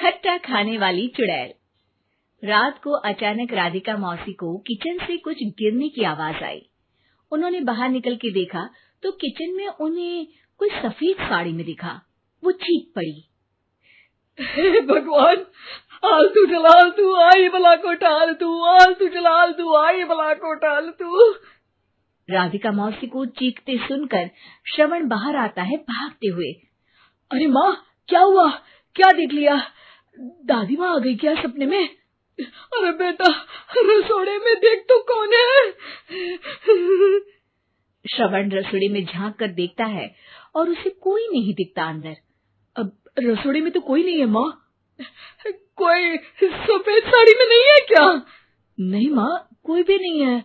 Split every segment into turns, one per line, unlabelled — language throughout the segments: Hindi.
खट्टा खाने वाली चुड़ैल। रात को अचानक राधिका मौसी को किचन से कुछ गिरने की आवाज आई। उन्होंने बाहर निकल के देखा तो किचन में उन्हें कोई सफेद साड़ी में दिखा। वो चीख पड़ी,
हे भगवान, आलतू जलाल तू आई बला को टाल तू, आलतू जलाल तू आई बला को टाल तू।
राधिका मौसी को चीखते सुनकर श्रवण बाहर आता है भागते हुए।
अरे माँ, क्या हुआ? क्या देख लिया? दादी माँ आ गई क्या सपने में? अरे बेटा, रसोड़े में देख तो कौन है?
श्रवण रसोड़े में झांक कर देखता है और उसे कोई नहीं दिखता अंदर।
अब रसोड़े में तो कोई नहीं है माँ। कोई सफेद साड़ी में नहीं है क्या? नहीं माँ, कोई भी नहीं है।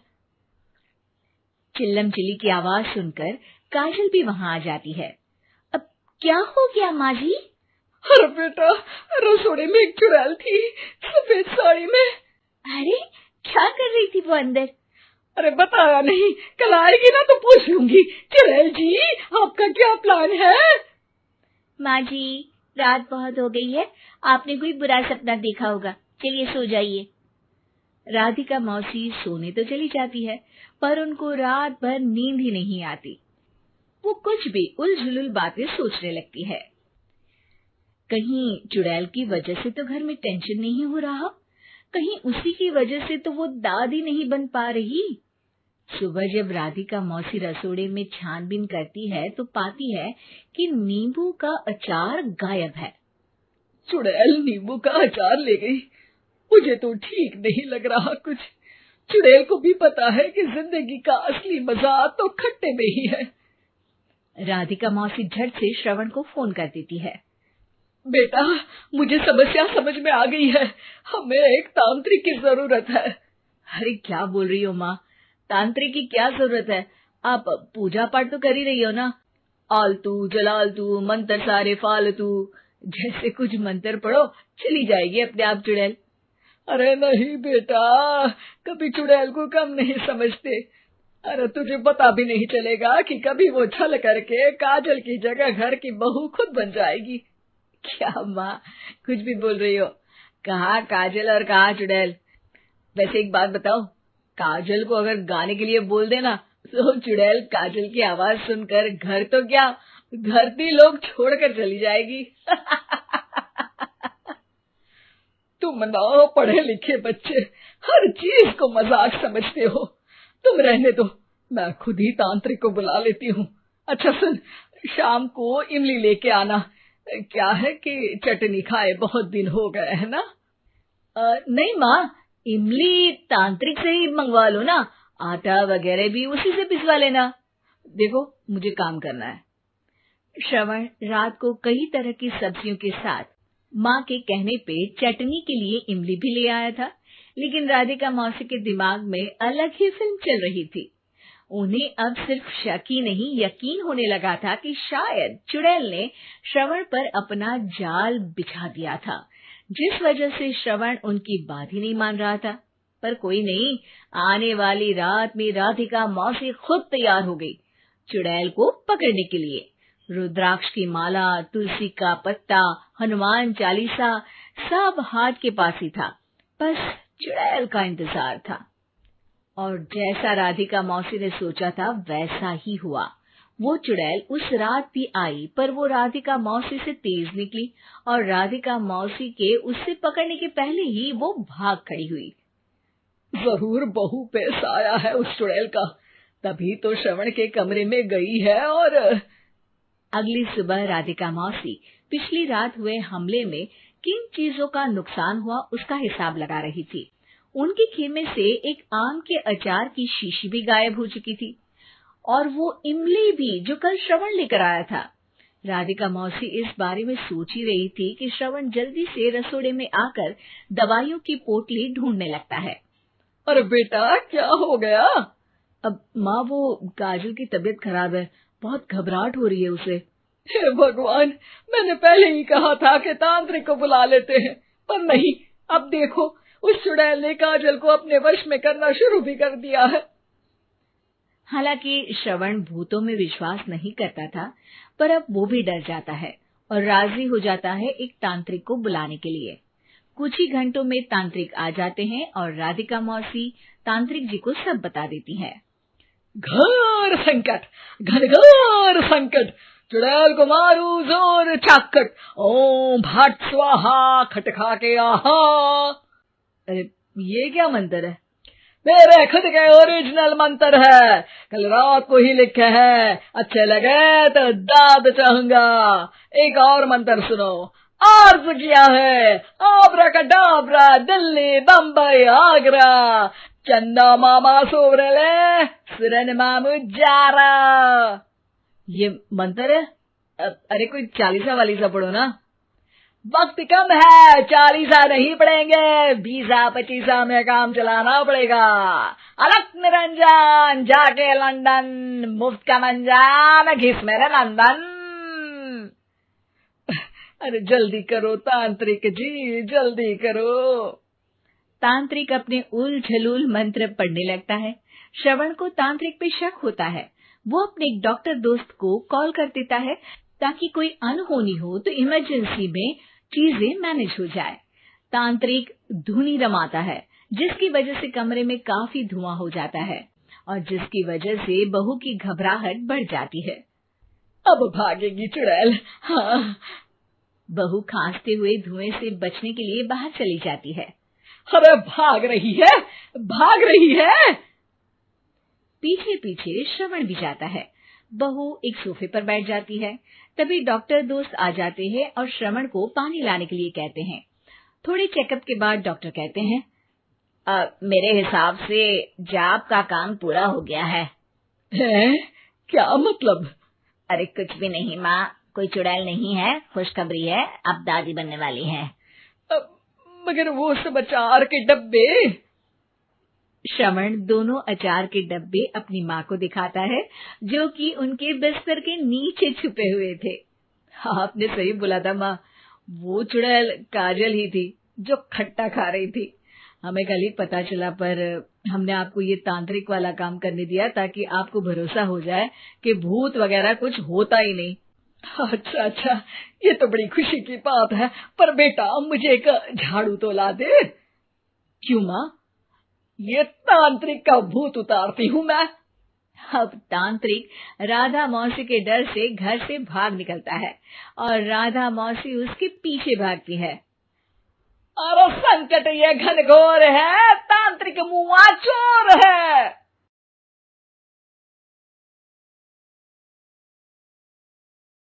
चिल्लम चिल्ली की आवाज सुनकर काजल भी वहां आ जाती है। अब क्या हो गया माँ जी?
अरे बेटा, रसोड़े में एक चुड़ैल थी सफेद साड़ी में।
अरे क्या कर रही थी वो अंदर?
अरे बताया नहीं, कल आएगी ना तो पूछ लूंगी। चुड़ैल जी, आपका क्या प्लान है?
माँ जी, रात बहुत हो गई है, आपने कोई बुरा सपना देखा होगा, चलिए सो जाइए। राधिका मौसी सोने तो चली जाती है, पर उनको रात भर नींद ही नहीं आती। वो कुछ भी उलझुल बातें सोचने लगती है। कहीं चुड़ैल की वजह से तो घर में टेंशन नहीं हो रहा, कहीं उसी की वजह से तो वो दादी नहीं बन पा रही। सुबह जब राधिका मौसी रसोड़े में छानबीन करती है तो पाती है कि नींबू का अचार गायब है।
चुड़ैल नींबू का अचार ले गई? मुझे तो ठीक नहीं लग रहा कुछ। चुड़ैल को भी पता है कि जिंदगी का असली मजा तो खट्टे में ही है।
राधिका मौसी झट से श्रवण को फोन कर देती है।
बेटा, मुझे समस्या समझ में आ गई है, हमें एक तांत्रिक की जरूरत है।
अरे क्या बोल रही हो माँ, तांत्रिक की क्या जरूरत है? आप पूजा पाठ तो कर ही रही हो ना। आलतू जलालतू मंत्र सारे फालतू जैसे कुछ मंत्र पढ़ो, चली जाएगी अपने आप चुड़ैल।
अरे नहीं बेटा, कभी चुड़ैल को कम नहीं समझते। अरे तुझे पता भी नहीं चलेगा कि कभी वो छल करके काजल की जगह घर की बहू खुद बन जाएगी।
क्या माँ, कुछ भी बोल रही हो? कहाँ काजल और कहाँ चुड़ैल? वैसे एक बात बताओ, काजल को अगर गाने के लिए बोल देना तो चुड़ैल काजल की आवाज सुनकर घर तो क्या धरती लोग छोड़कर चली जाएगी।
तुम ना पढ़े लिखे बच्चे हर चीज को मजाक समझते हो। तुम रहने दो, मैं खुद ही तांत्रिक को बुला लेती हूँ। अच्छा सुन, शाम को इमली लेके आना। क्या है कि चटनी खाए बहुत दिन हो गए है ना?
नहीं माँ, इमली तांत्रिक से ही मंगवा लो ना, आटा वगैरह भी उसी से पिसवा लेना। देखो मुझे काम करना है। श्रवण रात को कई तरह की सब्जियों के साथ माँ के कहने पे चटनी के लिए इमली भी ले आया था, लेकिन राधिका मौसी के दिमाग में अलग ही फिल्म चल रही थी। उन्हें अब सिर्फ शक ही नहीं यकीन होने लगा था कि शायद चुड़ैल ने श्रवण पर अपना जाल बिछा दिया था, जिस वजह से श्रवण उनकी बात ही नहीं मान रहा था। पर कोई नहीं, आने वाली रात में राधिका मौसी खुद तैयार हो गई चुड़ैल को पकड़ने के लिए। रुद्राक्ष की माला, तुलसी का पत्ता, हनुमान चालीसा सब हाथ के पास ही था, बस चुड़ैल का इंतजार था। और जैसा राधिका मौसी ने सोचा था वैसा ही हुआ। वो चुड़ैल उस रात भी आई, पर वो राधिका मौसी से तेज निकली और राधिका मौसी के उससे पकड़ने के पहले ही वो भाग खड़ी हुई।
जरूर बहू पे साया है उस चुड़ैल का, तभी तो श्रवण के कमरे में गई है। और
अगली सुबह राधिका मौसी पिछली रात हुए हमले में किन चीजों का नुकसान हुआ उसका हिसाब लगा रही थी। उनके खेमे से एक आम के अचार की शीशी भी गायब हो चुकी थी और वो इमली भी जो कल श्रवण लेकर आया था। राधिका मौसी इस बारे में सोच ही रही थी कि श्रवण जल्दी से रसोड़े में आकर दवाइयों की पोटली ढूंढने लगता है।
अरे बेटा, क्या हो गया?
अब माँ, वो काजल की तबीयत खराब है, बहुत घबराहट हो रही है उसे।
हे भगवान, मैंने पहले ही कहा था कि तांत्रिक को बुला लेते हैं, पर नहीं, अब देखो उस चुड़ैल ने काजल को अपने वश में करना शुरू भी कर दिया है।
हालांकि श्रवण भूतों में विश्वास नहीं करता था, पर अब वो भी डर जाता है और राजी हो जाता है एक तांत्रिक को बुलाने के लिए। कुछ ही घंटों में तांत्रिक आ जाते हैं और राधिका मौसी तांत्रिक जी को सब बता देती है।
घोर संकट, घनघोर संकट, चुड़ैल को मारू जोर चाकट, ओम भट स्वाहा खटखा के आहा।
अरे ये क्या मंत्र है?
मेरे खुद के ओरिजिनल मंत्र है, कल रात को ही लिखे हैं, अच्छे लगे तो दाद चाहूंगा। एक और मंत्र सुनो। अर्ज किया है आब्राकडाब्रा, दिल्ली बम्बई आगरा, चंदा मामा सोवरले सुरन मामू जारा।
ये मंत्र है? अरे कोई 40 वालीसा पढ़ो ना।
वक्त कम है, 40 नहीं पड़ेंगे, 20-25 में काम चलाना पड़ेगा। अलग निरंजन जाके लंदन, मुफ्त का मंजान घिस मेरे नंदन। अरे जल्दी करो तांत्रिक जी, जल्दी करो।
तांत्रिक अपने उल झलूल मंत्र पढ़ने लगता है। श्रवण को तांत्रिक पे शक होता है। वो अपने एक डॉक्टर दोस्त को कॉल कर देता है ताकि कोई अनहोनी हो तो इमरजेंसी में चीजें मैनेज हो जाए। तांत्रिक धुनी रमाता है, जिसकी वजह से कमरे में काफी धुआं हो जाता है और जिसकी वजह से बहू की घबराहट बढ़ जाती है।
अब भागेगी चुड़ैल। हाँ।
बहू खांसते हुए धुएं से बचने के लिए बाहर चली जाती है।
अरे भाग रही है, भाग रही है।
पीछे पीछे श्रवण भी जाता है। बहू एक सोफे पर बैठ जाती है। तभी डॉक्टर दोस्त आ जाते हैं और श्रवण को पानी लाने के लिए कहते हैं। थोड़े चेकअप के बाद डॉक्टर कहते हैं, मेरे हिसाब से जाप का काम पूरा हो गया है।
क्या मतलब?
अरे कुछ भी नहीं माँ, कोई चुड़ैल नहीं है, खुशखबरी है, अब दादी बनने वाली है।
मगर वो सब अचार के डब्बे।
श्रवण दोनों अचार के डब्बे अपनी माँ को दिखाता है, जो कि उनके बिस्तर के नीचे छुपे हुए थे। आपने सही बोला था माँ, वो चुड़ैल काजल ही थी जो खट्टा खा रही थी। हमें कल ही पता चला, पर हमने आपको ये तांत्रिक वाला काम करने दिया ताकि आपको भरोसा हो जाए कि भूत वगैरह कुछ होता ही नहीं।
अच्छा अच्छा, ये तो बड़ी खुशी की बात है, पर बेटा मुझे एक झाड़ू तो ला दे।
क्यों माँ?
ये तांत्रिक का भूत उतारती हूँ मैं।
अब तांत्रिक राधा मौसी के डर से घर से भाग निकलता है और राधा मौसी उसके पीछे भागती है।
अरे संकट ये घनघोर है, तांत्रिक मुआ चोर है।